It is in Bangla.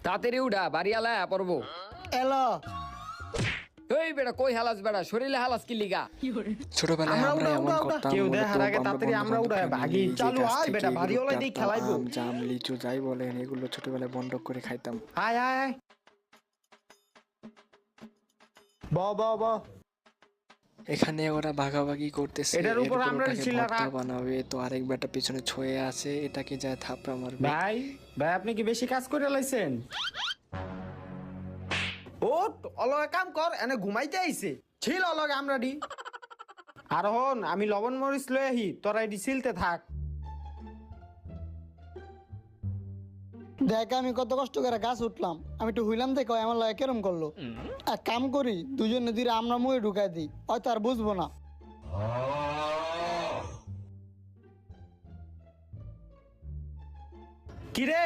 তাড়াতাড়ি উঠা, বাড়ি আলা পড়বো। এলো এই বেটা কই হালাস বেটা, শরীরে হালাস কি লিগা? ছোটবেলায় আমরা আমরা উড়া এমন উড়া উড়া করতাম, কেউ মূলত দেখার আগে তাড়াতাড়ি আমরা উড়াই বন্ধু-বান্ধবরা ভাগি। মিলে যে চালু গাছ আয় থেকে বেটা, ভারী এগুলো হলাই দিয়ে পারতাম, খেলাইবো। আম, জাম, লিচু যাই বলেন, এগুলো ছোটবেলায় বন্ধক করে খাইতাম। আয় আয় আয় ব ব ব এখানে ওরা ভাগাভাগি করতেছে, এটার উপর এরপর আমরা ওটাকে ছিল ভর্তা রাখ। বানাবে, তো আরেক বেটা পিছনে ছয়ে আছে, এটাকে যায় থাপড়া মারবে। ভাই ভাই আপনি কি বেশি কাজ করে লাইছেন? ওট অলগে কাম কর, এনে ঘুমাইতে আইছে ছিল অলগে আমরা ডি। আর হন আমি লবণ মরিচ লই আহি, তোরা এডি সিলতে থাক। দেখ আমি কত কষ্ট করে গাছ উঠলাম, আমি একটু হইলাম দেখো আমার লাগে কেরম করলো। এক কাম করি দুজনে দুইরা আমরা মুয়ে ঢুকাই দিই, হয়তো আর বুঝবো না। কি রে